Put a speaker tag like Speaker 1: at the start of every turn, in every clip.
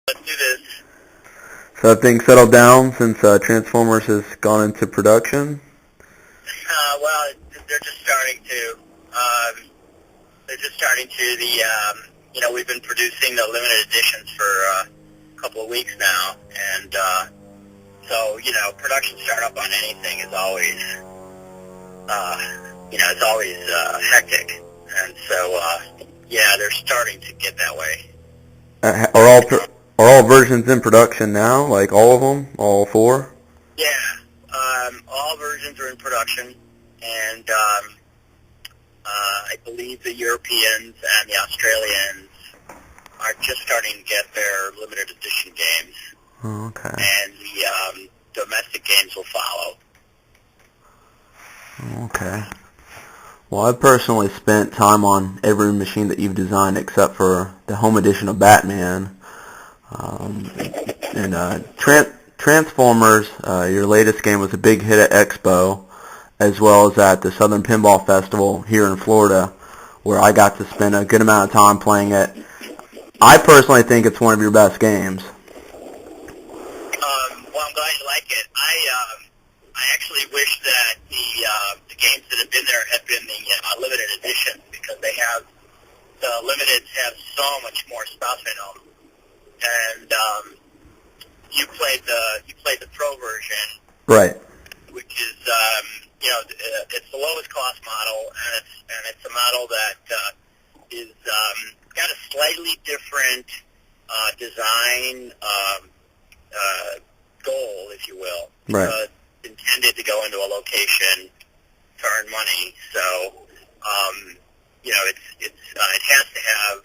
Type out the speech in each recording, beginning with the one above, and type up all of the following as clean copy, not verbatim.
Speaker 1: Let's do this.
Speaker 2: So have things settled down since Transformers has gone into production?
Speaker 1: Well, they're just starting to. They're just starting to. We've been producing the limited editions for a couple of weeks now, and so production startup on anything is always, it's always hectic, and so they're starting to get that way.
Speaker 2: Are all versions in production now? Like all of them, all four?
Speaker 1: Yeah, all versions are in production, and I believe the Europeans and the Australians are just starting to get their limited edition games.
Speaker 2: Oh, okay.
Speaker 1: And the domestic games will follow.
Speaker 2: Okay. Well, I've personally spent time on every machine that you've designed except for the home edition of Batman. Transformers, your latest game was a big hit at Expo, as well as at the Southern Pinball Festival here in Florida, where I got to spend a good amount of time playing it. I personally think it's one of your best games.
Speaker 1: Well, I'm glad you like it. I actually wish that the games that have been there had been the limited edition, because the limiteds have so much more stuff in them. And you played the pro version,
Speaker 2: Right.
Speaker 1: which is it's the lowest cost model, and it's a model that is got a slightly different design goal, if you will,
Speaker 2: Right.
Speaker 1: because it's intended to go into a location to earn money. So it has to have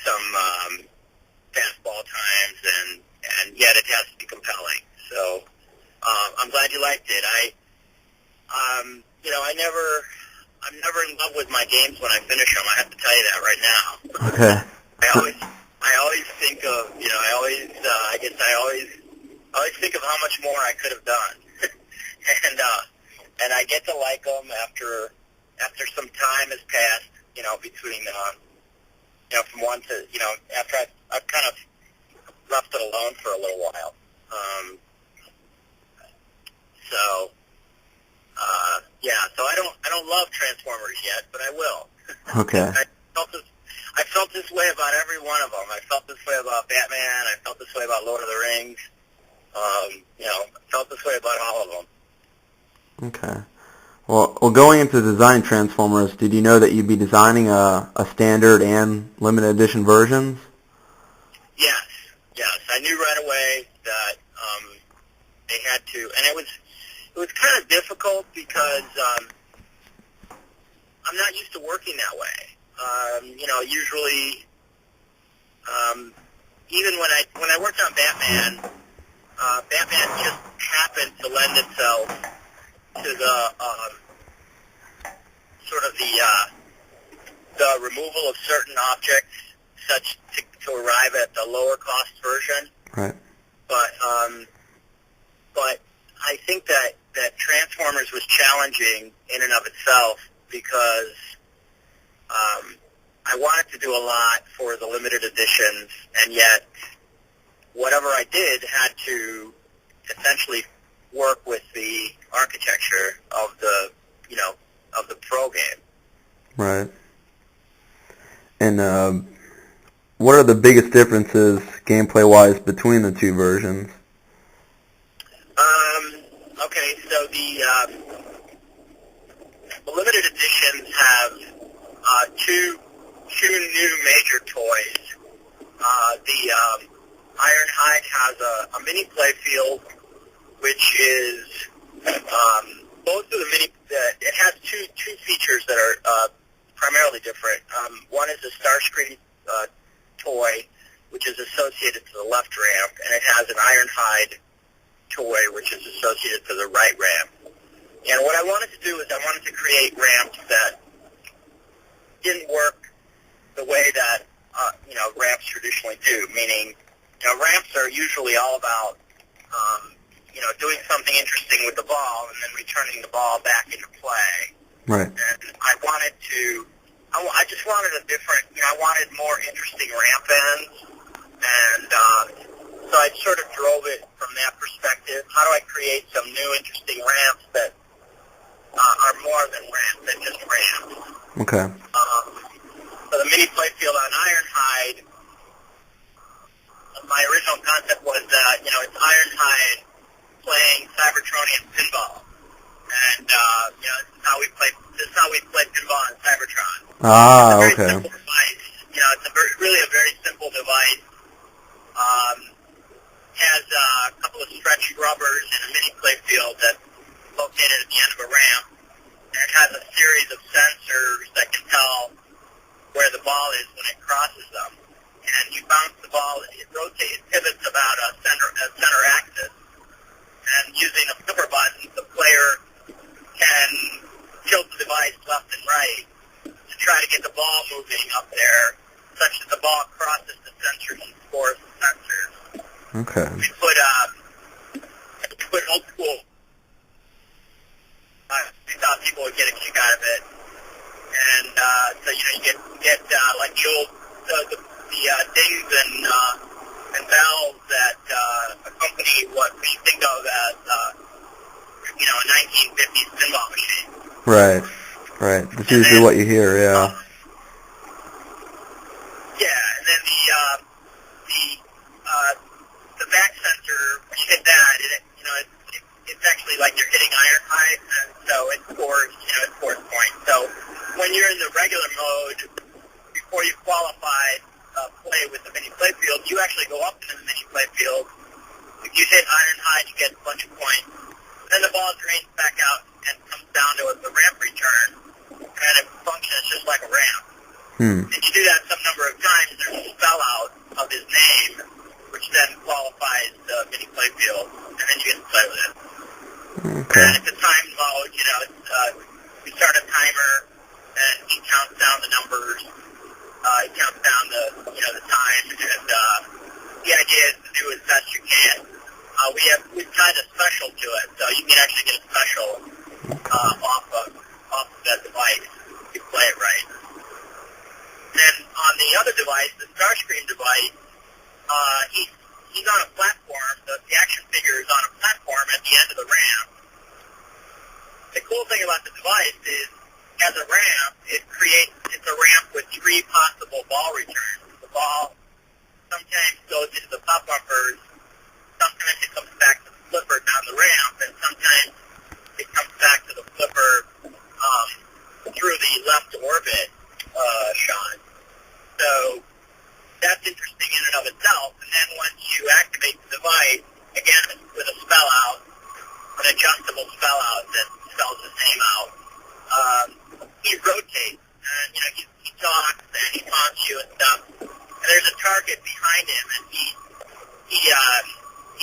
Speaker 1: some fastball times, and yet it has to be compelling. So I'm glad you liked it. I'm never in love with my games when I finish them. I have to tell you that right now.
Speaker 2: Okay.
Speaker 1: I always think of, I always think of how much more I could have done, and I get to like them after some time has passed, between, from one to, after I've kind of left it alone for a little while. So I don't love Transformers yet, but I will.
Speaker 2: Okay.
Speaker 1: I felt this way about every one of them. I felt this way about Batman. I felt this way about Lord of the Rings. I felt this way about all of them.
Speaker 2: Okay. Well, going into designing Transformers, did you know that you'd be designing a standard and limited edition versions?
Speaker 1: Yes. I knew right away that they had to, and it was kind of difficult because I'm not used to working that way. Usually, even when I worked on Batman, Batman just happened to lend itself to the sort of the removal of certain objects, such to arrive at the lower cost version.
Speaker 2: Right.
Speaker 1: But I think that Transformers was challenging in and of itself because I wanted to do a lot for the limited editions, and yet whatever I did had to essentially work with the architecture of the pro game.
Speaker 2: Right. And what are the biggest differences gameplay-wise between the two versions?
Speaker 1: Okay, so the limited editions have two new major toys. The Ironhide has a mini play field, which is both of the mini. It has two features that are primarily different. One is a Starscream toy, which is associated to the left ramp, and it has an Ironhide toy, which is associated to the right ramp. And what I wanted to do is I wanted to create ramps that didn't work the way that ramps traditionally do, meaning ramps are usually all about doing something interesting with the ball and then returning the ball back into play.
Speaker 2: Right.
Speaker 1: And I just wanted a different, I wanted more interesting ramp ends move it from that perspective? How do I create some new, interesting ramps that are more than ramps, than just ramps?
Speaker 2: Okay.
Speaker 1: So the mini playfield on Ironhide, my original concept was, it's Ironhide playing Cybertronian pinball. And, this is how we play pinball on Cybertron.
Speaker 2: Ah,
Speaker 1: it's a very
Speaker 2: okay.
Speaker 1: simple device. It's really a very simple device. Has a couple of stretched rubbers and a mini playfield that's located at the end of a ramp. And it has a series of sensors that can tell where the ball is when it crosses them. And you bounce the ball, it pivots about a center axis. And using a flipper button, the player can tilt the device left and right to try to get the ball moving up there, such that the ball crosses the sensors and scores the sensors.
Speaker 2: Okay.
Speaker 1: We put old school. We thought people would get a kick out of it, and so you get like the old the dings and valves that accompany what we think of as a 1950s pinball machine.
Speaker 2: Right. That's usually what you hear. Yeah.
Speaker 1: And then the back sensor, when you hit that, it's actually like you're hitting Ironhide, and so it scores points. So when you're in the regular mode, before you qualify play with the mini playfield, you actually go up into the mini playfield. If you hit Ironhide, you get a bunch of points. Then the ball drains back out and comes down to the ramp return, and it functions just like a ramp. If you do that some number of times, there's a spell out of his name, which then qualifies the mini playfield, and then you get to play with it.
Speaker 2: Okay.
Speaker 1: And it's a timed mode, we start a timer, and he counts down the numbers, he counts down the time, and the idea is to do as best you can. We've tied a special to it, so you can actually get a special off of that device if you play it right. Then on the other device, the Starscream device, he's on a platform. The action figure is on a platform at the end of the ramp. The cool thing about the device is, as a ramp, it's a ramp with three possible ball returns. The ball sometimes goes into the pop bumpers, sometimes it comes back to the flipper down the ramp, and sometimes it comes back to the flipper through the left orbit shot. So that's interesting in and of itself. And then once you activate the device, again with a spell out, an adjustable spell out that spells his name out, he rotates. And he talks and he taunts you and stuff. And there's a target behind him, and he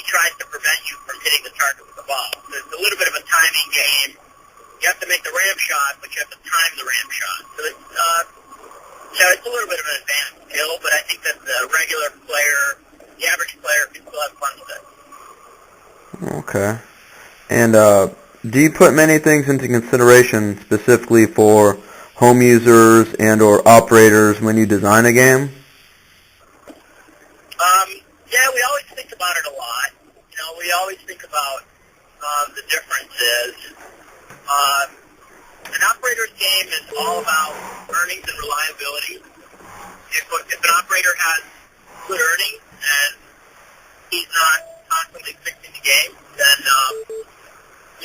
Speaker 1: tries to prevent you from hitting the target with the ball. So it's a little bit of a timing game. You have to make the ramp shot, but you have to time the ramp shot. So it's a little bit of an advanced skill, but I think that the regular player, the average player, can still have fun with it.
Speaker 2: Okay. And do you put many things into consideration specifically for home users and or operators when you design a game?
Speaker 1: Yeah, we always think about it a lot. We always think about the differences. An operator's game is all about earnings and reliability. If an operator has good earnings and he's not constantly fixing the game, then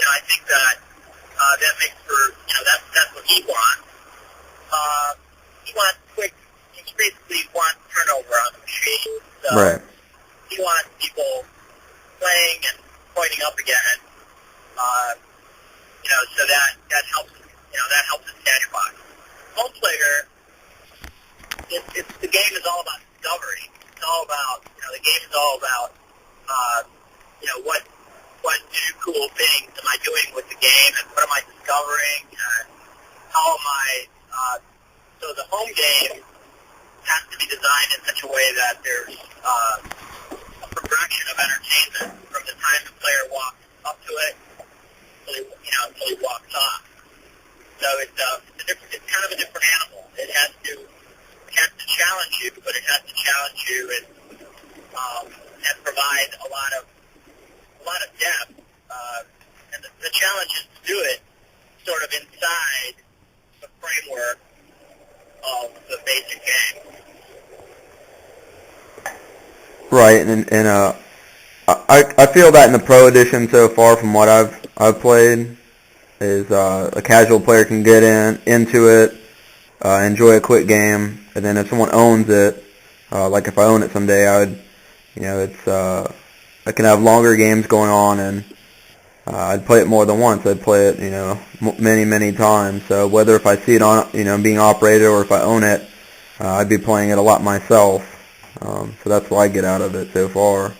Speaker 1: I think that that makes for that's what he wants. He wants quick. He basically wants turnover on the machine. So
Speaker 2: Right.
Speaker 1: he wants people playing and pointing up again. So that helps. That helps his cash box. Home player, the game is all about discovery. It's all about the game is all about what new cool things am I doing with the game, and what am I discovering, and how am I. So the home game has to be designed in such a way that there's a progression of entertainment from the time the player walks up to it until he walks off. So it's kind of a different animal. It has to challenge you, but it has to challenge you and provide a lot of the challenge is to do it sort of inside the framework of the basic game.
Speaker 2: Right, and I feel that in the Pro Edition so far, from what I've played, is a casual player can get into it, enjoy a quick game, and then if someone owns it, like if I own it someday, I would, it's I can have longer games going on, and I'd play it more than once. I'd play it, many times. So whether if I see it on, being operated, or if I own it, I'd be playing it a lot myself. So that's what I get out of it so far.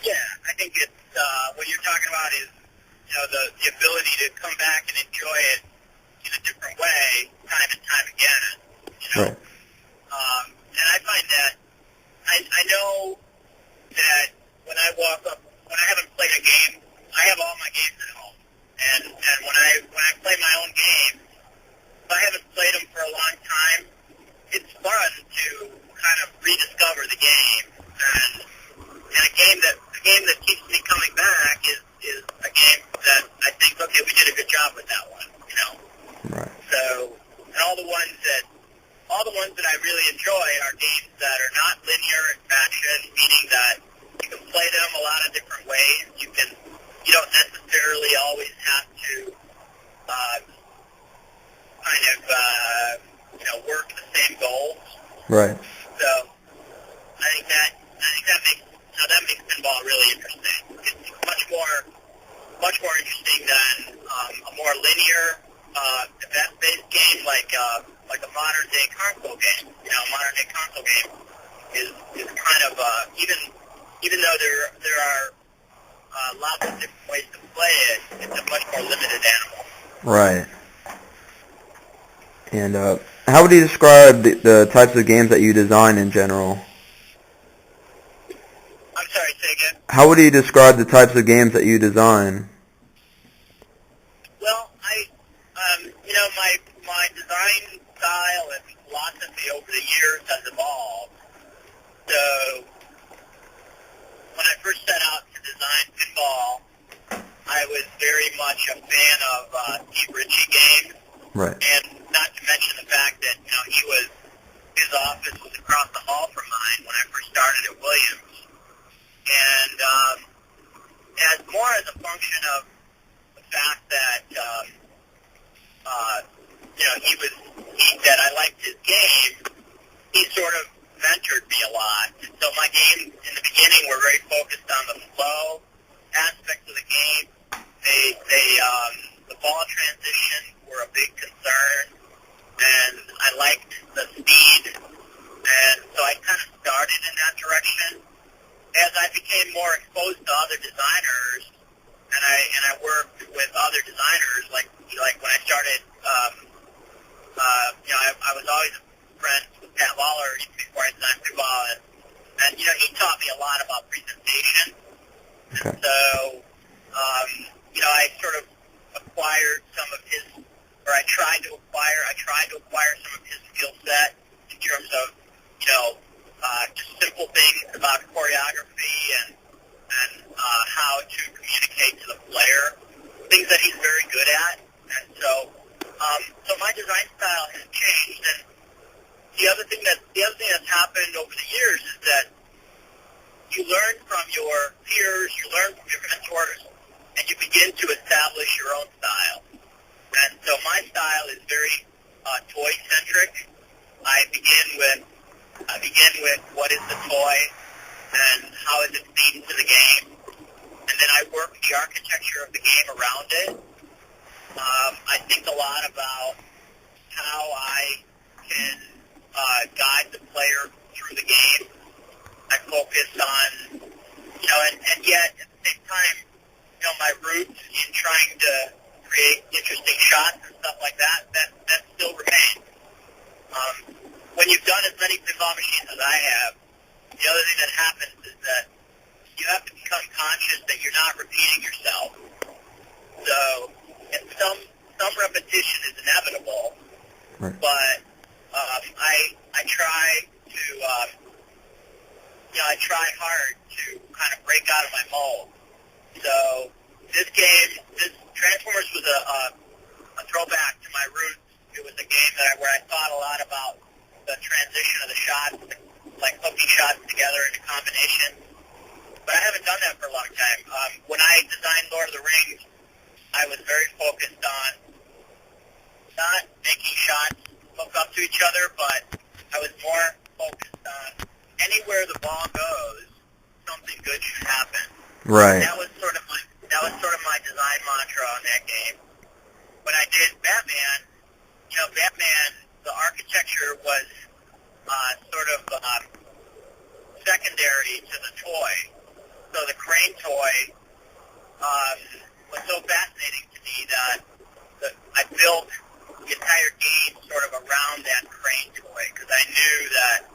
Speaker 1: Yeah, I think it's what you're talking about is the ability to come back and enjoy it in a different way, time and time again.
Speaker 2: Right.
Speaker 1: And I find that I know that when I walk up, when I haven't played a game, I have all my games at home, and when I play my own games, if I haven't played them for a long time, it's fun to kind of rediscover the game, and a game that keeps me coming back is a game that I think, okay, we did a good job with that one,
Speaker 2: Right.
Speaker 1: So, and all the ones that I really enjoy are games that are not linear in fashion, meaning that you can play them a lot of different ways. You don't necessarily always have to work the same goals.
Speaker 2: Right.
Speaker 1: So I think that makes pinball really interesting. It's much more interesting than a more linear event-based game like a modern day console game. A modern day console game is kind of even though there are lots of different ways to play it, it's a much more limited animal.
Speaker 2: Right. And how would you describe the types of games that you design in general?
Speaker 1: I'm sorry, say again?
Speaker 2: How would you describe the types of games that you design?
Speaker 1: Well, my design style and philosophy over the years has evolved. So when I first set out to design pinball, I was very much a fan of Steve Ritchie games.
Speaker 2: Right.
Speaker 1: And not to mention the fact that, his office was across the hall from mine when I first started at Williams. And as more as a function of the fact that, that I liked his game, he sort of mentored me a lot. And so my games in the beginning were very focused on the flow aspects of the game. The ball transitions were a big concern, and I liked the speed, and so I kind of started in that direction. As I became more exposed to other designers, and I worked with other designers, like when I started, I was always friends with Pat Lawler even before I designed pinball, and he taught me a lot about presentation.
Speaker 2: Okay.
Speaker 1: And so, I sort of acquired some of his, or I tried to acquire some of his skill set in terms of, just simple things about choreography and how to communicate to the player, things that he's very good at. And so my design style has changed. And the other thing that's happened over the years is that you learn from your peers, you learn from your mentors, and you begin to establish your own style. And so my style is very toy-centric. I begin with what is the toy and how is it feed into the game, and then I work the architecture of the game around it. I think a lot about how I can guide the player through the game. I focus on, and yet at the same time, my roots in trying to create interesting shots and stuff like that still remains. When you've done as many pinball machines as I have, the other thing that happens is that you have to become conscious that you're not repeating yourself. So, and some repetition is inevitable,
Speaker 2: Right.
Speaker 1: but I try to, I try hard to kind of break out of my mold. So, this Transformers was a throwback to my roots. It was a game where I thought a lot about the transition of the shots, like hooking shots together in a combination. But I haven't done that for a long time. When I designed Lord of the Rings, I was very focused on not making shots hook up to each other, but I was more focused on anywhere the ball goes, something good should happen.
Speaker 2: Right.
Speaker 1: That was sort of my design mantra on that game. When I did Batman, Batman, the architecture was sort of secondary to the toy. So the crane toy was so fascinating to me that I built the entire game sort of around that crane toy because I knew that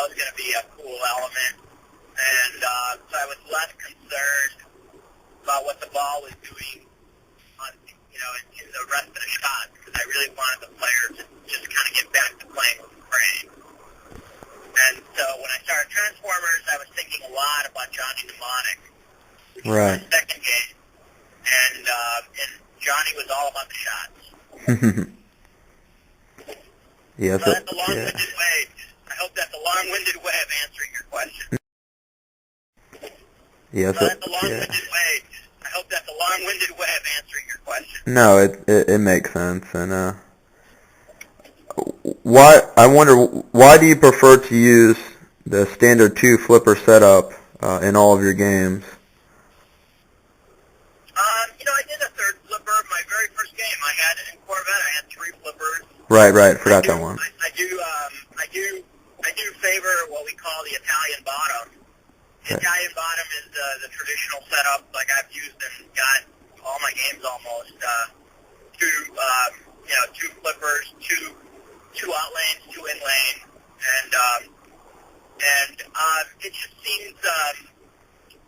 Speaker 1: was going to be a cool element. And so I was less concerned about what the ball was doing in the rest of the shots because I really wanted the player to just kind of get back to playing with the crane. And so when I started Transformers, I was thinking a lot about Johnny Mnemonic, which was my second game. And Johnny was all about the shots.
Speaker 2: Yes.
Speaker 1: So that's a long-winded way. I hope that's a long-winded way of answering your question.
Speaker 2: Yes.
Speaker 1: So that's a long-winded way. I hope that's a long-winded way of answering your question.
Speaker 2: No, it makes sense. And why do you prefer to use the standard 2 flipper setup in all of your games?
Speaker 1: I did a third flipper. My very first game, I had in Corvette. I had 3 flippers.
Speaker 2: Right. Forgot that one.
Speaker 1: I do favor what we call the Italian bottom. The Italian bottom is the traditional setup, like I've used and got all my games almost. Two flippers, two out lanes, 2 in lane, and it just seems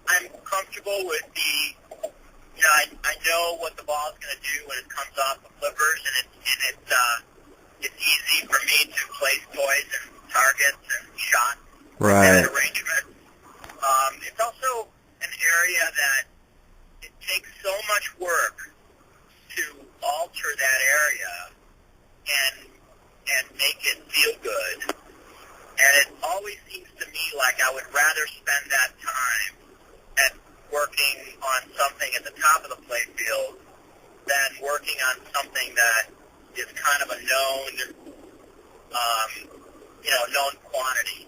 Speaker 1: I'm comfortable with the. I know what the ball is going to do when it comes off the flippers, and it's easy for me to place toys and targets and shots in that arrangement. It's also an area that it takes so much work to alter that area and make it feel good. And it always seems to me like I would rather spend that time at working on something at the top of the playfield than working on something that is kind of a known quantity.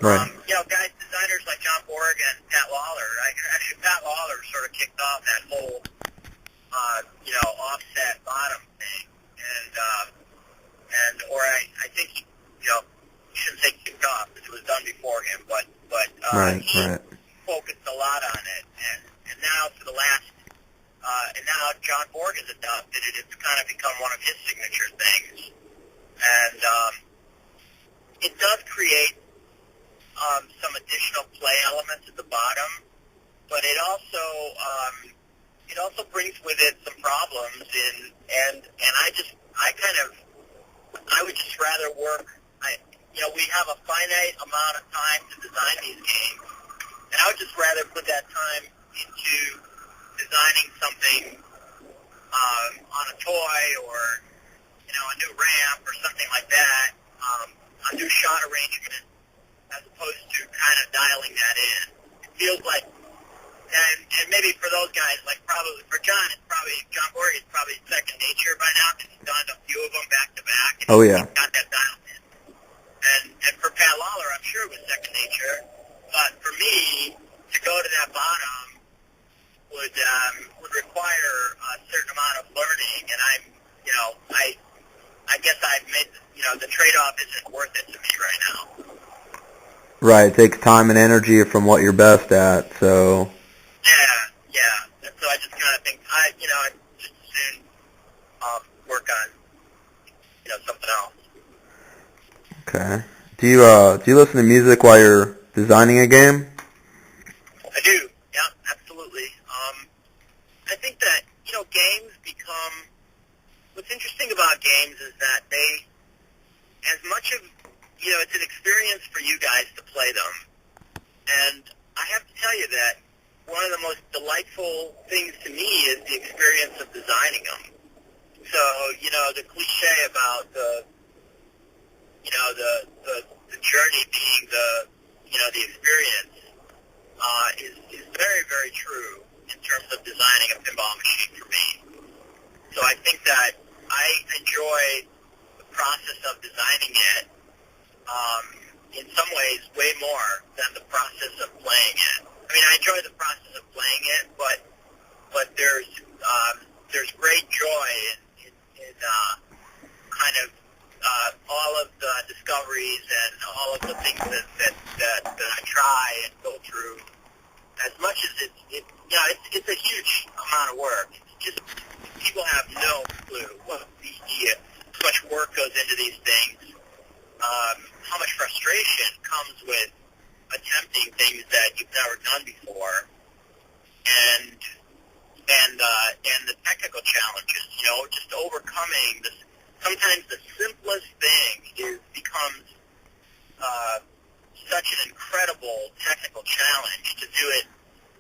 Speaker 2: Right.
Speaker 1: Guys, designers like John Borg and Pat Lawler, Pat Lawler sort of kicked off that whole, offset bottom thing. I think he shouldn't say kicked off because it was done before him, but he focused a lot on it. And now for the last, and now John Borg has adopted it. It's kind of become one of his signature things. And it does create some additional play elements at the bottom, but it also brings with it some problems and I would just rather work. We have a finite amount of time to design these games, and I would just rather put that time into designing something on a toy or a new ramp or something like that, a new shot arrangement, as opposed to kind of dialing that in. It feels like, and maybe for those guys, like probably for John, John Borg is probably second nature by now because he's done a few of them back to back. And he's got that dialed in. And for Pat Lawler, I'm sure it was second nature. But for me, to go to that bottom would require a certain amount of learning, and I guess I've made the trade-off isn't worth it to me right now.
Speaker 2: Right, it takes time and energy from what you're best at, so.
Speaker 1: Yeah. And so I just kind of think I just as soon work on something else.
Speaker 2: Okay. Do you listen to music while you're designing a game?
Speaker 1: I do. Yeah, absolutely. I think that games become. What's interesting about games is that they, as much of it's an experience for you guys to play them, and I have to tell you that one of the most delightful things to me is the experience of designing them. So, the cliche about the journey being the experience is very, very true in terms of designing a pinball machine for me. So I think that I enjoy the process of designing it in some ways way more than the process of playing it. I mean, I enjoy the process of playing it, but there's great joy in kind of all of the discoveries and all of the things that I try and go through. As much as it's a huge amount of work. It's just people have no clue what how much work goes into these things. How much frustration comes with attempting things that you've never done before, and the technical challenges. Just overcoming this. Sometimes the simplest thing becomes such an incredible technical challenge to do it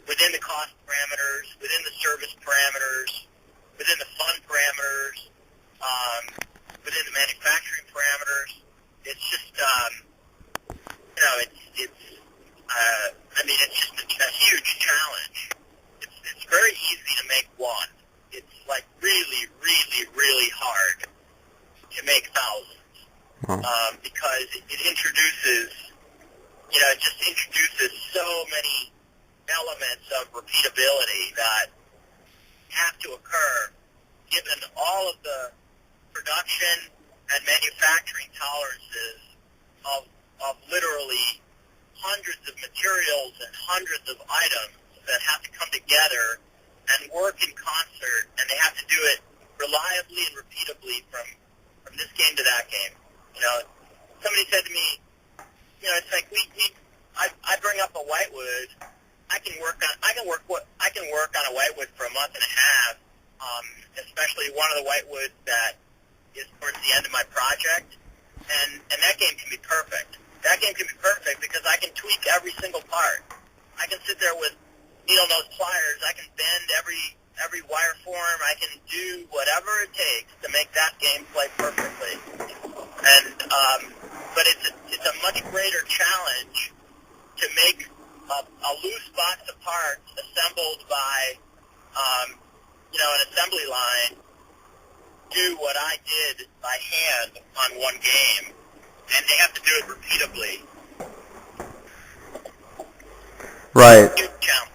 Speaker 1: within the cost parameters, within the service parameters, within the fun parameters, within the manufacturing parameters. It's just, it's just a huge challenge. It's very easy to make one. It's like really, really, really hard to make thousands, because it introduces, it just introduces so many elements of repeatability that have to occur given all of the production and manufacturing tolerances of literally hundreds of materials and hundreds of items that have to come together and work in concert, and they have to do it reliably and repeatably from this game to that game. Somebody said to me, it's like I bring up a whitewood. I can work on a whitewood for a month and a half, especially one of the whitewoods that is towards the end of my project, and that game can be perfect. That game can be perfect because I can tweak every single part. I can sit there with needle nose pliers. I can bend every wire form. I can do whatever it takes to make that game play perfectly. And but it's a much greater challenge to make a loose box of parts assembled by an assembly line do what I did by hand on one game, and they have to do it repeatably.
Speaker 2: Right.
Speaker 1: Huge challenge.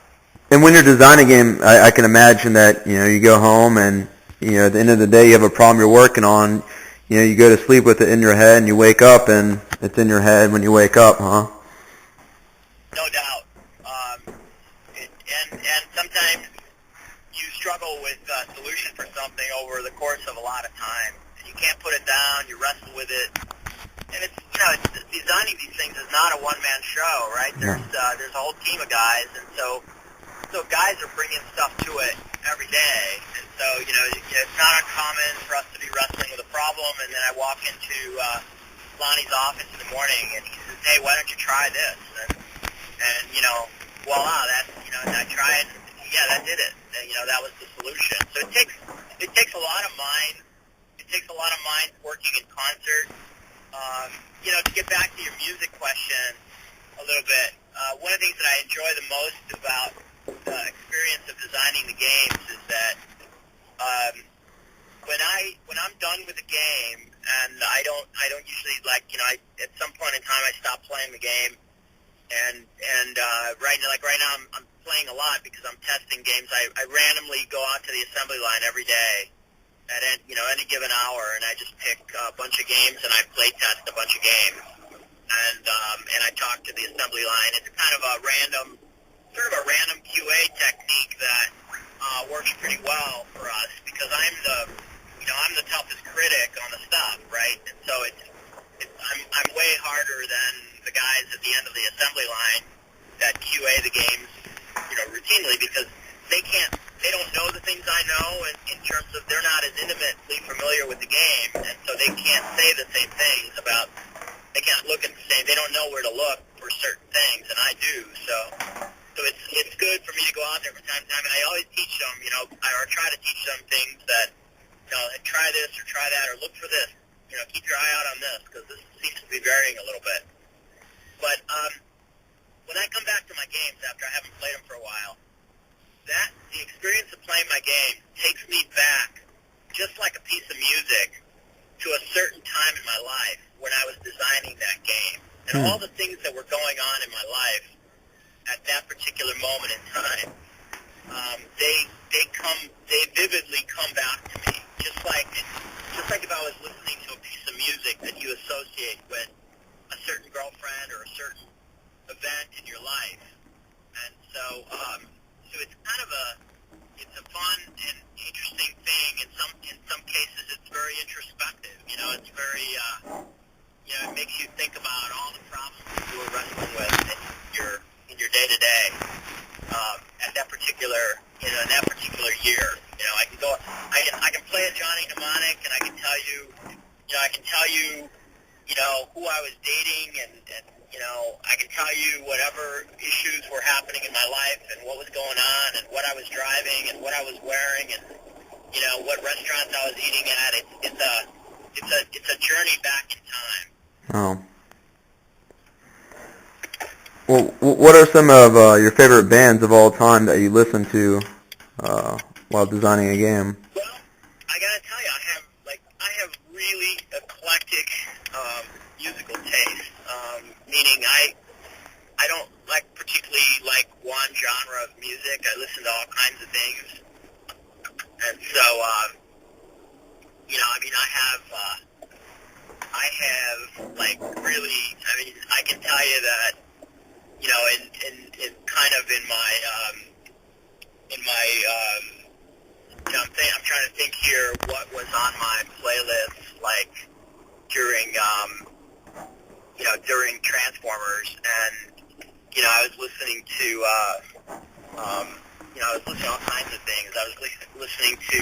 Speaker 2: And when you're designing a game, I can imagine that, you go home and, at the end of the day you have a problem you're working on, you go to sleep with it in your head and you wake up and it's in your head when you wake up, huh?
Speaker 1: No doubt. And sometimes you struggle with a solution for something over the course of a lot of time. And you can't put it down, you wrestle with it. And it's designing these things is not a one-man show, right? There's a whole team of guys, and so guys are bringing stuff to it every day. And so, it's not uncommon for us to be wrestling with a problem, and then I walk into Lonnie's office in the morning, and he says, "Hey, why don't you try this?" And voila, and I try it, and yeah, that did it. And, that was the solution. So it takes a lot of mind. It takes a lot of mind working in concert. To get back to your music question a little bit, one of the things that I enjoy the most about the experience of designing the games is that when I'm done with a game, and I don't usually at some point in time I stop playing the game, and right now I'm playing a lot because I'm testing games. I randomly go out to the assembly line every day at any given hour, and I just pick a bunch of games and I play test a bunch of games, and I talk to the assembly line. It's kind of a random QA technique that works pretty well for us because I'm the toughest critic on the stuff, right? And so I'm way harder than the guys at the end of the assembly line that QA the games, routinely, because they don't know the things I know in terms of they're not as intimately familiar with the game, and so they can't say the same things they can't look at they don't know where to look for certain things, and I do, so it's good for me to go out I mean, I always teach them, you know, or try to teach them things that, you know, try this or try that or look for this. You know, keep your eye out on this because this seems to be varying a little bit. But when I come back to my games after I haven't played them for a while, the experience of playing my game takes me back, just like a piece of music, to a certain time in my life when I was designing that game. And all the things that were going on in my life at that particular moment in time, they vividly come back to me, just like if I was listening to a piece of music that you associate with a certain girlfriend or a certain event in your life. And so it's kind of it's a fun and interesting thing. In some cases, it's very introspective. You know, it's very you know, it makes you think about all the problems that you were wrestling with in your day to day at that particular in that particular year. You know, I can play a Johnny Mnemonic, and I can tell you, you know, who I was dating, and you know, I can tell you whatever issues were happening in my life, and what was going on, and what I was driving, and what I was wearing, and you know, what restaurants I was eating at. It's a journey back in time.
Speaker 2: Oh. Well, what are some of your favorite bands of all time that you listen to while designing a game?
Speaker 1: Well, I gotta tell you, I have really eclectic musical taste. Meaning, I don't particularly like one genre of music. I listen to all kinds of things, and so you know, I mean, I have really. I mean, I can tell you that, you know, in kind of in my I'm trying to think here what was on my playlist like during you know, during Transformers, and you know, I was listening to you know, I was listening to all kinds of things. I was listening to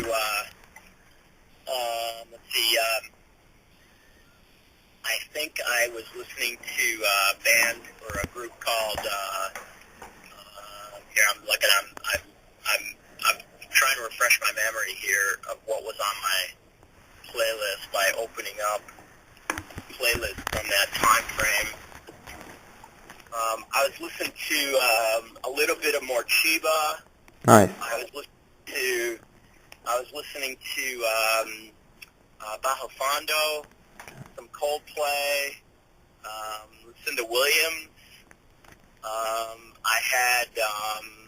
Speaker 1: let's see, I think I was listening to a band or a group called here I'm looking, I'm trying to refresh my memory here of what was on my playlist by opening up playlist from that time frame. I was listening to a little bit of Morchiba.
Speaker 2: Nice.
Speaker 1: I was listening to Bajo Fondo, some Coldplay, listened to Williams. I had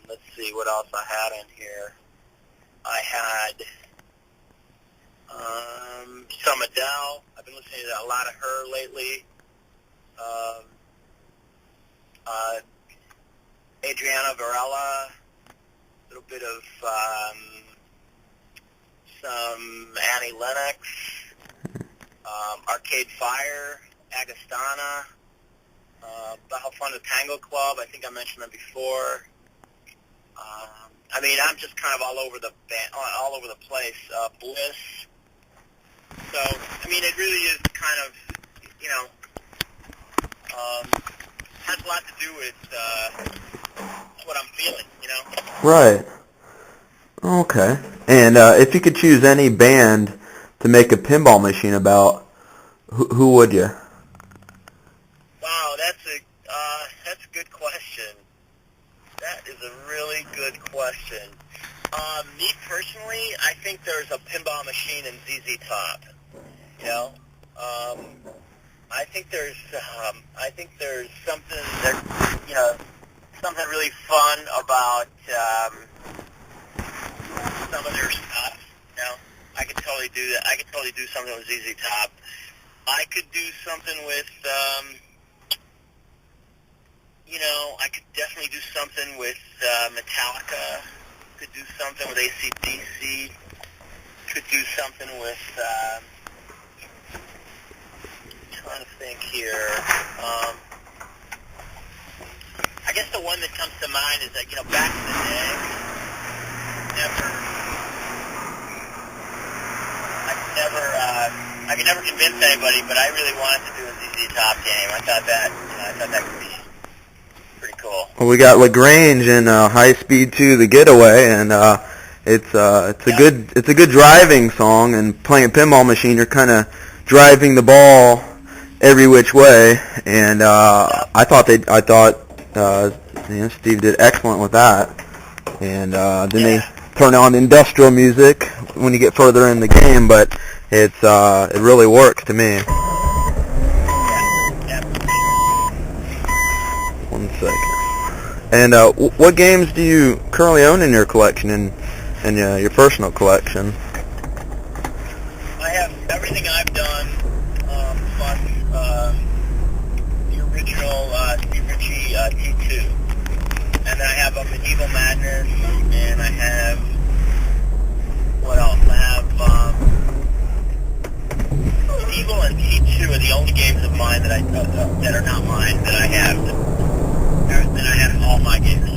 Speaker 1: let's see what else I had in here. I had some Adele. I've been listening to a lot of her lately. Adriana Varela, a little bit of some Annie Lennox, Arcade Fire, Agostana, Bajo Fondo Tango Club. I think I mentioned them before. I mean, I'm just kind of all over the place. Bliss. So, I mean, it really is kind of, you know, has a lot to do with what I'm feeling, you know.
Speaker 2: Right. Okay. And if you could choose any band to make a pinball machine about, who would you?
Speaker 1: Wow, that's a good question. That is a really good question. Me personally, I think there's a pinball machine in ZZ Top. You know, I think there's something that, you know, something really fun about some of their stuff. You know, I could totally do that. I could totally do something with ZZ Top. I could do something with, you know, I could definitely do something with Metallica. Could do something with AC/DC. Could do something with, trying to think here. I guess the one that comes to mind is that, you know, back in the day, I could never convince anybody, but I really wanted to do a ZZ Top game. I thought that could be pretty cool.
Speaker 2: Well, we got LaGrange in High Speed 2: The Getaway, and it's a good driving song. And playing a pinball machine, you're kind of driving the ball every which way. And I thought Steve did excellent with that. And then they turn on industrial music when you get further in the game, but it really works to me. One second. And what games do you currently own in your collection, in your personal collection?
Speaker 1: I have everything I've done, plus the original Steve Ritchie T2. And then I have Medieval Madness, and I have, what else? I have Medieval and T2 are the only games of mine that are not mine that I have. Then I have all my games.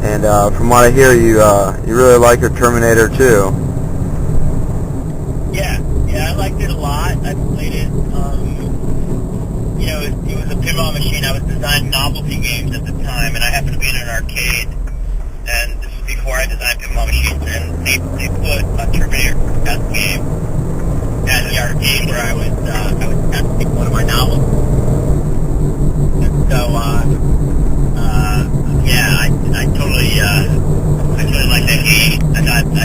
Speaker 2: And from what I hear, you really like your Terminator 2.
Speaker 1: Yeah, I liked it a lot. I played it. It was a pinball machine. I was designing novelty games at the time, and I happened to be in an arcade. And this was before I designed pinball machines, and they put a Terminator as a game at the arcade where I was testing one of my novels. So, I totally liked that game. I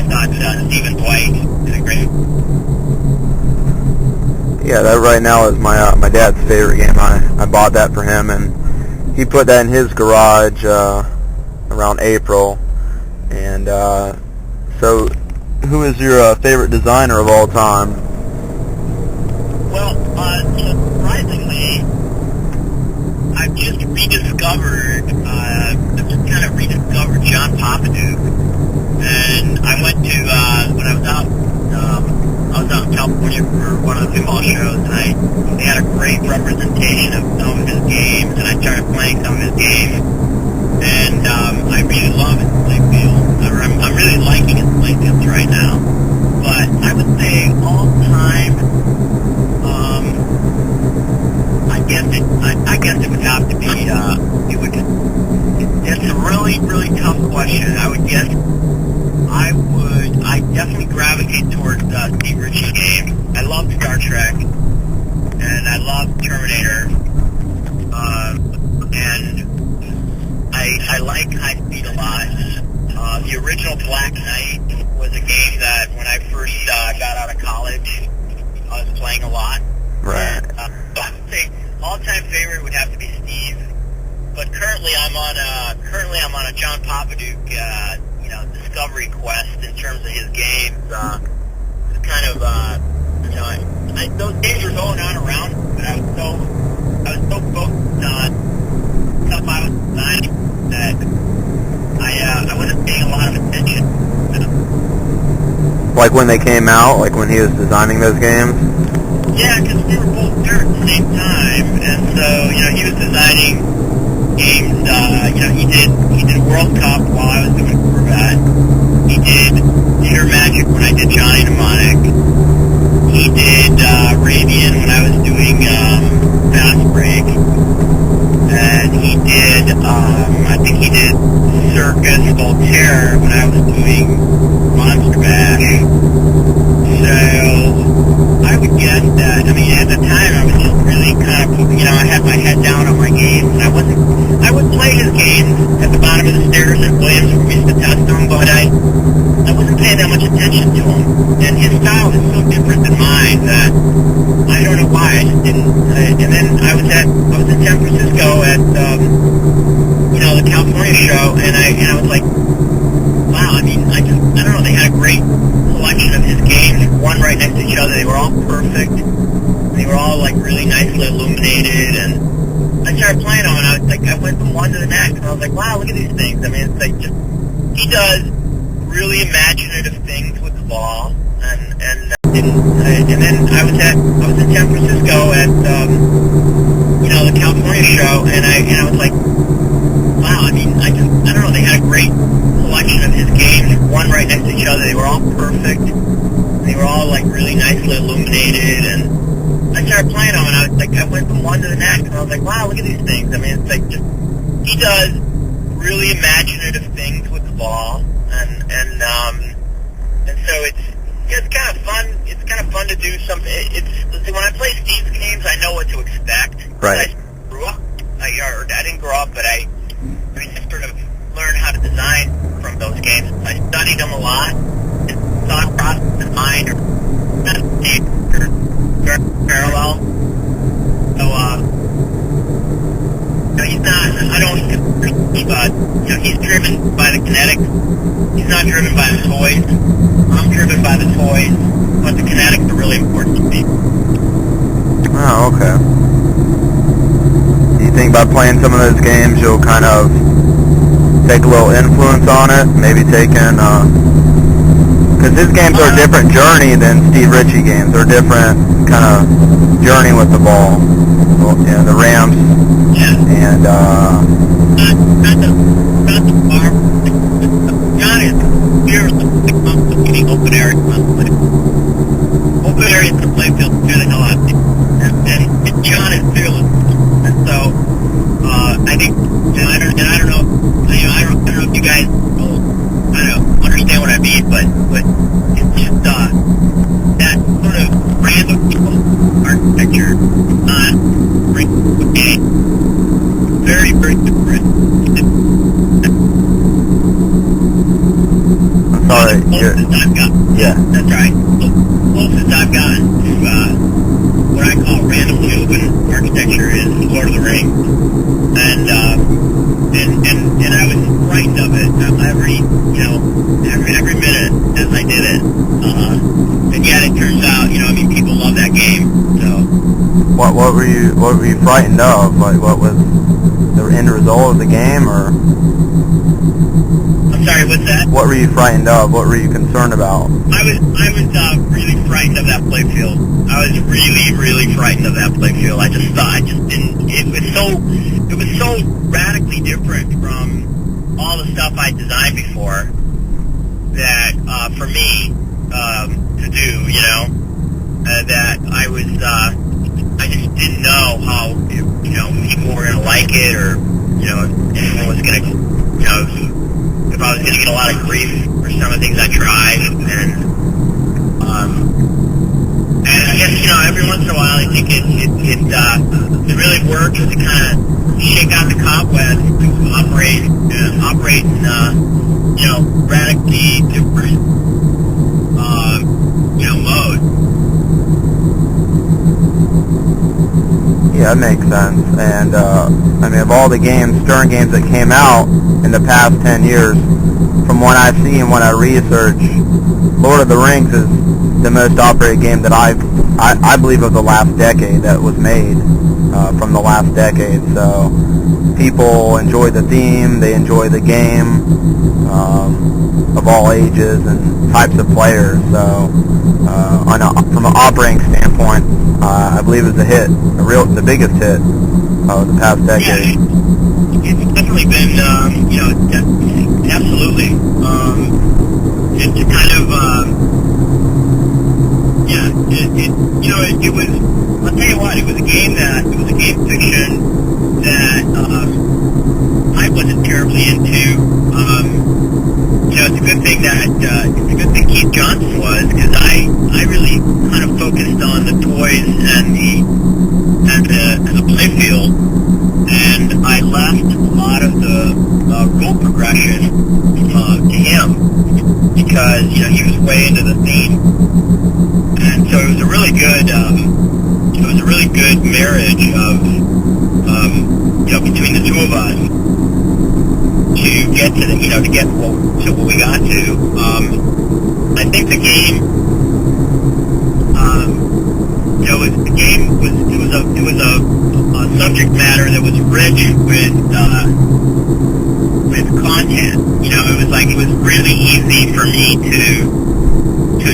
Speaker 1: thought Stephen White did a great.
Speaker 2: Yeah, that right now is my dad's favorite game. I bought that for him, and he put that in his garage around April. And so, who is your favorite designer of all time?
Speaker 1: Well, surprisingly, I've just rediscovered John Papaduke, and I went to when I was out in California for one of the pinball shows, and they had a great representation of some of his games, and I started playing some of his games, and I really love his playfield. I'm really liking his playfields right now, but I would say all time. I guess it would have to be, it's a really, really tough question. I would guess I definitely gravitate towards Steve Ritchie games. I love Star Trek, and I love Terminator, and I like High Speed a lot. The original Black Knight was a game that when I first got out of college, I was playing a lot.
Speaker 2: Right.
Speaker 1: So I would say all-time favorite would have to be Steve, but currently I'm on a John Papaduke, discovery quest in terms of his games. It's kind of, those games were going on around, but I was so focused on stuff I was designing that I wasn't paying a lot of attention.
Speaker 2: Like when they came out, like when he was designing those games?
Speaker 1: Yeah, because we were both there at the same time, and so, he was designing games, he did World Cup while I was doing Corvette. He did Pure Magic when I did Johnny Mnemonic. He did Arabian when I was doing Fast Break. And he did, I think he did Circus Voltaire when I was doing Monster Bash. So I would guess that, at the time I was just really kind of, I had my head down on my games, and I would play his games at the bottom of the stairs at Williams where we used to test them, but I wasn't paying that much attention to him. And his style is so different than mine that I don't know why I just didn't. And then I was in San Francisco at the California show, and I was like, wow. I don't know. They had a great collection of his games, one right next to each other. They were all perfect. They were all like really nicely illuminated, and I started playing them, and I went from one to the next, and I was like, wow, look at these things. It's like just he does really imaginative things with the ball, and then I was in San Francisco at the California show, and I was like, wow. I don't know. They had a great collection of his games, one right next to each other. They were all perfect. They were all like really nicely illuminated, and I started playing them, and I went from one to the next, and I was like, wow, look at these things. It's like just he does really imaginative things with the ball, and so it's kind of fun. It's kind of fun to do something. When I play Steve's games, I know what to expect.
Speaker 2: Right.
Speaker 1: I grew up. I didn't grow up, but I sort of learned how to design from those games. I studied them a lot. His thought process and mind are very parallel. So, he's not. I don't. He's driven by the kinetics. He's not driven by the toys. I'm driven by the toys, but the kinetics are really important to me.
Speaker 2: Oh, okay. Do you think by playing some of those games you'll kind of take a little influence on it? Maybe taking, because his games are a different journey than Steve Ritchie games. They're different kind of journey with the ball. Well, yeah, the ramps.
Speaker 1: Yeah.
Speaker 2: And,
Speaker 1: not the bar. John is fearless open areas on the play. Open areas on the play field scare the hell out of me. And John is fearless. And so, I think, I don't know, I don't know if you guys will, understand what I mean, but it's just, that sort of random architecture, very, very different.
Speaker 2: I'm sorry.
Speaker 1: Closest I've gotten.
Speaker 2: Yeah.
Speaker 1: That's right. Closest I've gotten to what I call randomly open architecture is Lord of the Rings, and I was frightened of it every minute as I did it, and yet it turns out people love that game. So
Speaker 2: What were you frightened of? Like, what was the end result of the game, or?
Speaker 1: I'm sorry, what's that?
Speaker 2: What were you frightened of? What were you concerned about?
Speaker 1: I was really frightened of that playfield. I was really, really frightened of that playfield. I just didn't. It was so radically different from all the stuff I designed before that for me to do, that I just didn't know how people were gonna like it, or if anyone was gonna if I was gonna get a lot of grief for some of the things I tried, and I guess every once in a while I think it really works to kind of shake out the cobwebs to operate in radically different mode.
Speaker 2: Yeah, that makes sense. And of all the Stern games that came out in the past 10 years, from what I see and what I research, Lord of the Rings is the most operated game that I believe of the last decade that was made, from the last decade. So people enjoy the theme, they enjoy the game, of all ages and types of players. So from an operating standpoint, I believe it's a hit, the biggest hit of the past decade.
Speaker 1: Yeah, it's definitely been, absolutely. It's kind of, it was, I'll tell you what, it was a game fiction that I wasn't terribly into. It's a good thing Keith Johnson was, because I really kind of focused on the toys and the playfield, and I left a lot of the rule progression to him, because he was way into the theme, and so it was a really good marriage of between the two of us to get to what we got to. I think the game, it was a subject matter that was rich with content. It was really easy for me to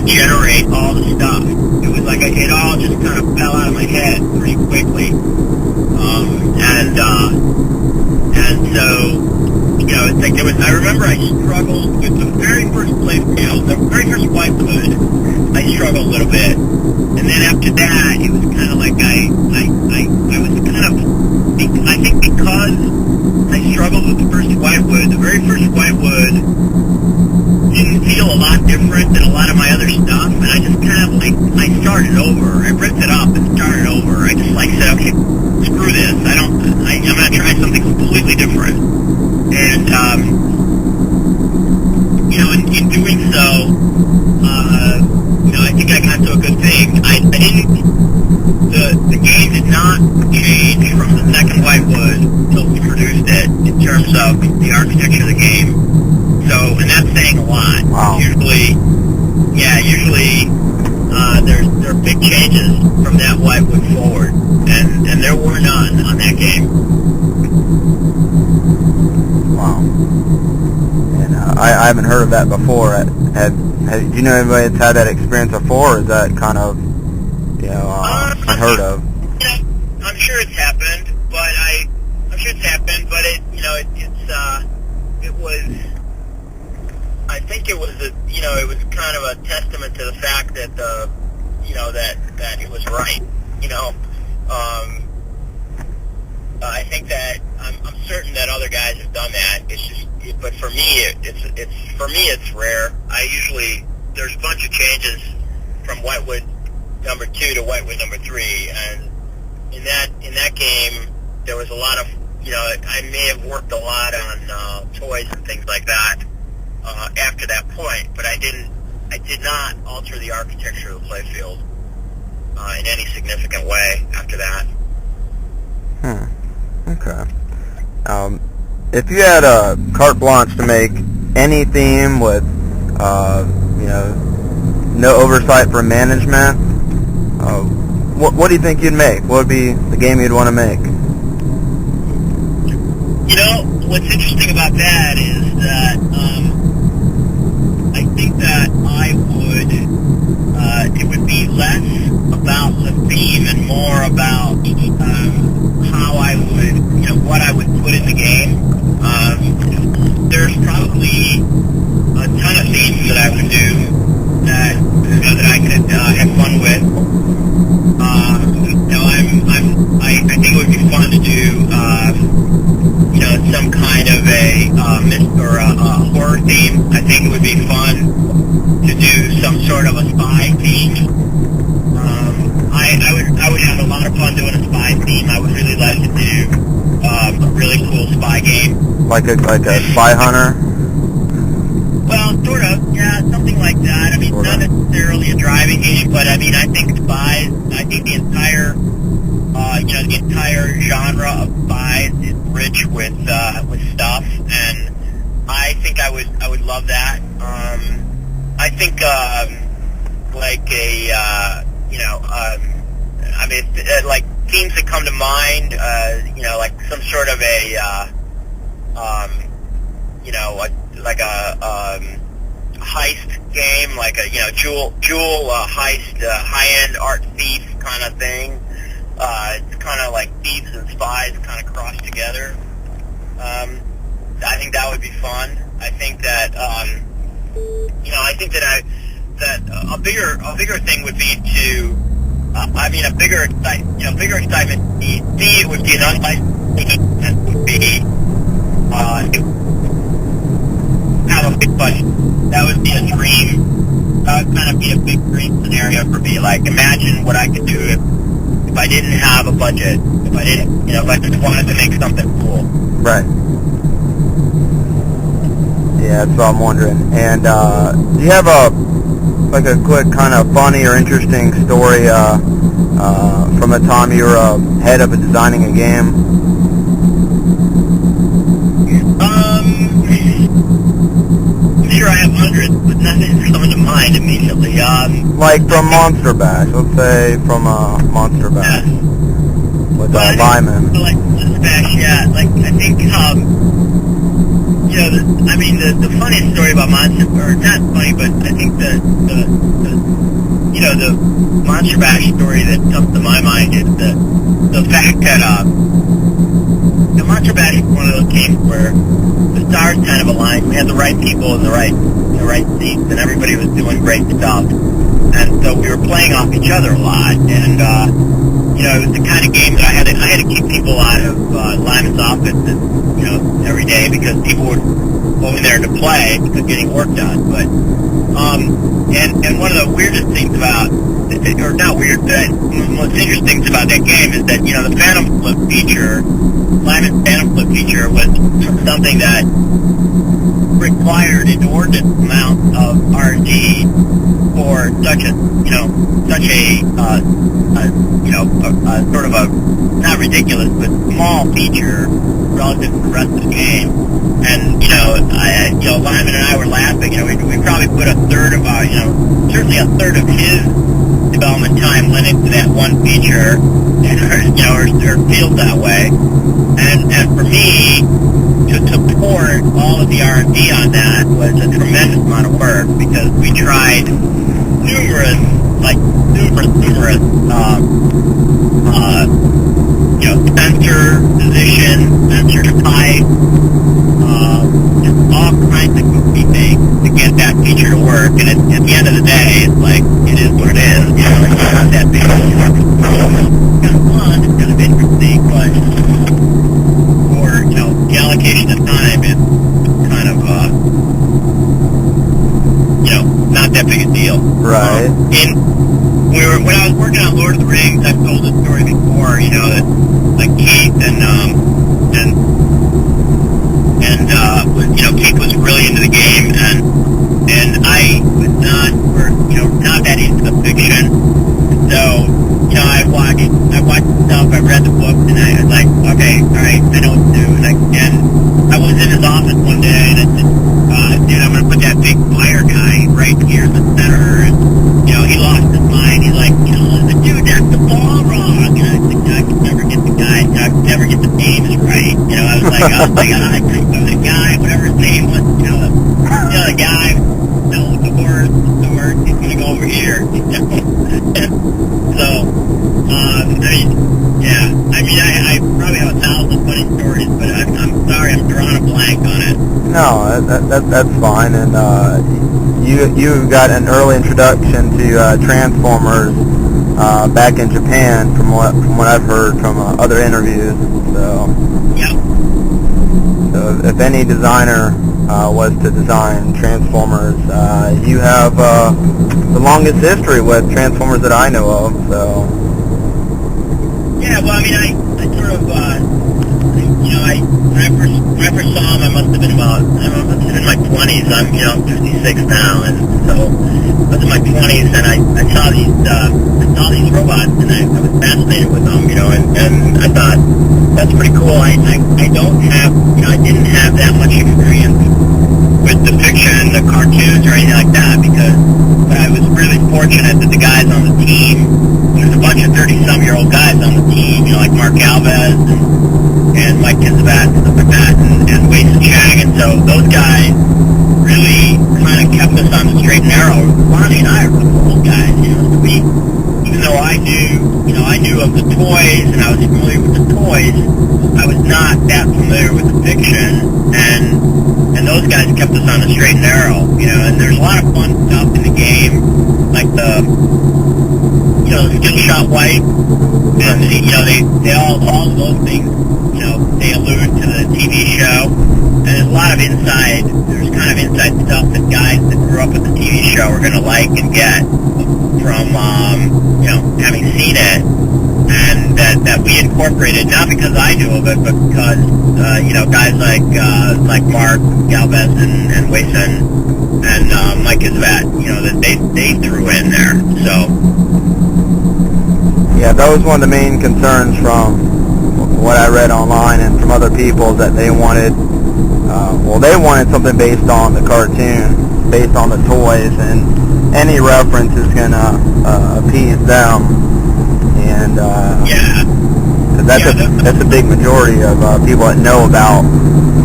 Speaker 1: generate all the stuff. It was like it all just kind of fell out of my head pretty quickly, and so. It's like I remember I struggled with the very first playfield, the very first Whitewood. I struggled a little bit, and then after that, it was kind of like I was kind of, I think because I struggled completely different. And, in doing so, I think I got to a good thing. I didn't, the game did not change from the second Whitewood until we produced it in terms of the architecture of the game. So, and that's saying a lot.
Speaker 2: Wow.
Speaker 1: Usually there are big changes from that Whitewood forward, and there were none on that game.
Speaker 2: Wow. And I haven't heard of that before. Do you know anybody that's had that experience before, or is that kind of, unheard of?
Speaker 1: I'm sure it's happened, but I think it was it was kind of a testament to the fact that that it was right. I think that I'm certain that other guys have done that. But for me, it's rare. There's a bunch of changes from Whitewood number 2 to Whitewood number 3, and in that game there was a lot of I may have worked a lot on toys and things like that after that point, but I did not alter the architecture of the playfield in any significant way after that.
Speaker 2: Okay. If you had a carte blanche to make any theme with, no oversight from management, what do you think you'd make? What would be the game you'd want to make?
Speaker 1: What's interesting about that is that I think that it would be less about the theme and more about how I would, what I would put in the game. There's probably a ton of themes that I would do that I could have fun with. I think it would be fun to do, some kind of a horror theme. I think it would be fun to do some sort of a spy theme. I would have a lot of fun doing a spy theme. I would really like to do a really cool spy game. Like a
Speaker 2: Spy Hunter?
Speaker 1: Well, sort of, yeah, something like that. I mean, not necessarily a driving game, but I think spies. I think the entire genre of spies is rich with stuff, and I think I would love that. I think like themes that come to mind, like some sort of a heist game, like a jewel heist, high-end art thief kind of thing. It's kind of like thieves and spies kind of crossed together. I think that would be fun. I think that a bigger thing would be to bigger excitement. It would be an unlicensed and would be have a big budget. That would be a dream. That would kind of be a big dream scenario for me. Like, imagine what I could do if I didn't have a budget. If I didn't, if I just wanted to make something cool.
Speaker 2: Right. Yeah, that's what I'm wondering. And do you have a quick kind of funny or interesting story from a time you were head of designing a game?
Speaker 1: I'm sure I have hundreds, but nothing's coming to mind immediately.
Speaker 2: Like from Monster Bash, let's say from Monster Bash with Lyman.
Speaker 1: Like Monster Bash, yeah. Like I think, the funniest story about Monster, or not funny, but I think the Monster Bash story that comes to my mind is the fact that Monster Bash is one of those games where the stars kind of aligned. We had the right people in the right seats, and everybody was doing great stuff. And so we were playing off each other a lot, and it was the kind of game that I had to keep people out of Lyman's office, every day because people were going there to play because getting work done. But and one of the weirdest things about, or not weird, but one of the most interesting things about that game is that the Phantom Flip feature, Lyman's Phantom Flip feature, feature was something that required an inordinate amount of R&D for such a sort of a, not ridiculous, but small feature relative to the rest of the game. And, Lyman and I were laughing, we probably put a third of our, certainly a third of his development time went into that one feature, or feels that way. And for me, to support all of the R&D on that was a tremendous amount of work, because we tried numerous sensor position, sensor type, just all kinds of goofy things to get that feature to work. And at the end of the day, it's like, it is what it is. It's not that big. It's kind of fun, it's kind of interesting, but for, the allocation of time is kind of, not that big a deal.
Speaker 2: Right.
Speaker 1: When I was working on Lord of the Rings, I've told this story before, that like Keith and Keith was really into the game, and I was not that into the fiction. So, I watched stuff, I read the books, and I was like, okay, all right, I know what to do. And I was in his office one day, and I said, dude, I'm going to put that big fire guy right here in the center. And, he lost his mind. He's like, dude, that's the ball wrong. And I was like, I could never get the names right. I was like, I think the guy, whatever his name was, the guy, the word, he's going to go over here. So, I probably have 1,000 funny stories, but I'm sorry, I'm drawing a blank on it.
Speaker 2: No, that's fine. And you got an early introduction to Transformers back in Japan, from what I've heard from other interviews. So,
Speaker 1: yep.
Speaker 2: So if any designer was to design Transformers, you have the longest history with Transformers that I know of. So.
Speaker 1: Yeah, well, I sort of, when I first saw him, I must have been in my 20s. I'm 56 now, and so I was in my 20s, and I saw these robots, and I was fascinated with them, and I thought, that's pretty cool. I didn't have that much experience with the fiction, the cartoons, or anything like that, because I was really fortunate that the guys on the team, there's a bunch of 30-some-year-old guys on the team, like Mark Alves and Mike Kizabeth and stuff like that, and Wace and Shag, and so those guys really kind of kept us on the straight and narrow. Lonnie and I are the old guys, so even though I knew of the toys, and I was familiar with the toys, I was not that familiar with the fiction, and those guys kept us on the straight and narrow, and there's a lot of fun stuff in the game, like the skill shot wipe, and they all of those things, they allude to the TV show, and there's a lot of inside stuff that guys that grew up with the TV show are going to like and get from, having seen it, and that we incorporated, not because I knew of it, but because, guys like Mark Galvez and Wason and Mike Isvat, that they threw in there, so.
Speaker 2: Yeah, that was one of the main concerns from what I read online and from other people, that they wanted, they wanted something based on the cartoon, based on the toys, and any reference is going to appease them, and that's a big majority of people that know about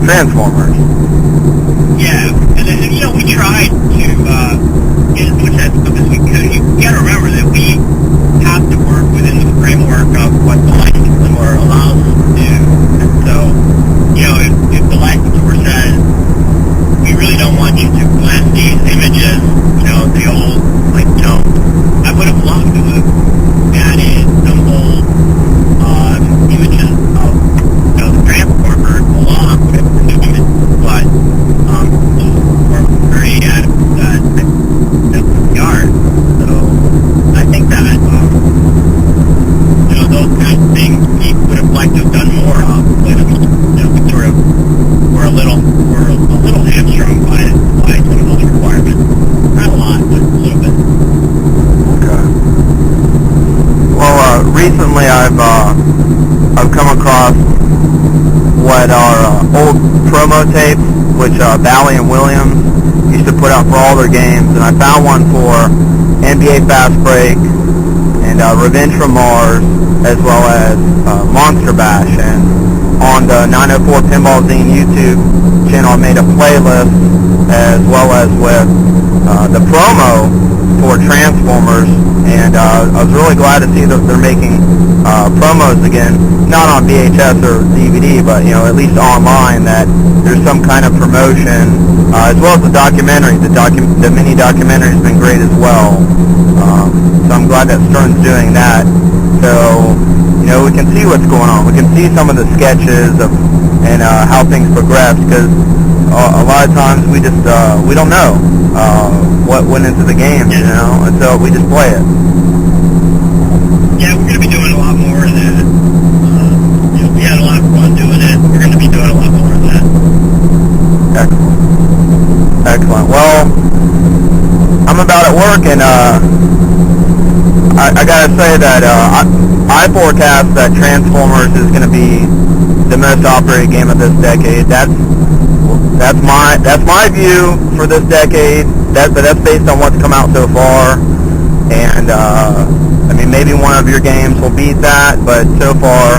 Speaker 2: Transformers.
Speaker 1: Yeah, and we tried to get as much of that stuff as we could. You got to remember that we have to work within the framework of what the licensor allows us to do. And so, if the licensor says, we really don't want you to blend these images, the old, I would have loved to have added some old images of, the Transformers along with the new images, but we're very adamant that we are. So, I think that, those kind of things
Speaker 2: I've come across what are old promo tapes, which Bally and Williams used to put out for all their games, and I found one for NBA Fast Break and Revenge from Mars, as well as Monster Bash. And on the 904 Pinball Zine YouTube channel, I made a playlist as well as with the promo for Transformers, and I was really glad to see that they're making promos again, not on VHS or DVD, but at least online, that there's some kind of promotion, as well as the documentary. The mini documentary has been great as well. So I'm glad that Stern's doing that. So we can see what's going on. We can see some of the sketches and how things progress, because a lot of times we just we don't know what went into the game, and so we just play it.
Speaker 1: Yeah, we're going to be doing a lot more of that. We had a lot of fun doing it. We're going to be doing a lot more of that.
Speaker 2: Excellent. Well, I'm about at work, and I got to say that I forecast that Transformers is going to be the most operated game of this decade. That's my view for this decade. But that's based on what's come out so far, and maybe one of your games will beat that, but so far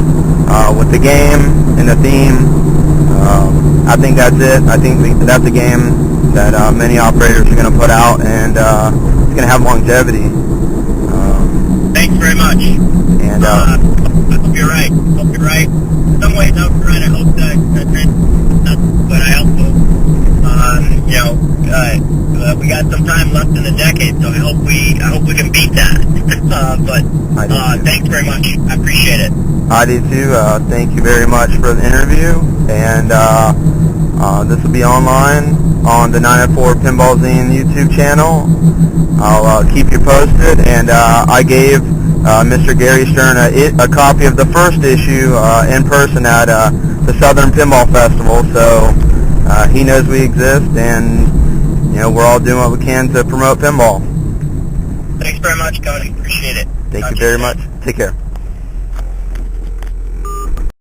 Speaker 2: with the game and the theme, I think that's it. I think that's a game that many operators are going to put out, and it's going to have longevity.
Speaker 1: Thanks very much.
Speaker 2: And
Speaker 1: I hope you're right. In some ways, I hope you're right. I hope that but I also, we got some time left in the decade, so I hope we can beat that. But thanks very much. I appreciate it.
Speaker 2: I do too. Thank you very much for the interview, and this will be online on the 904 Pinball Zine YouTube channel. I'll keep you posted, and I gave Mr. Gary Stern a copy of the first issue in person at the Southern Pinball Festival, so he knows we exist, and we're all doing what we can to promote pinball.
Speaker 1: Thanks very much, Cody. Appreciate it.
Speaker 2: Thank you very much. Take care.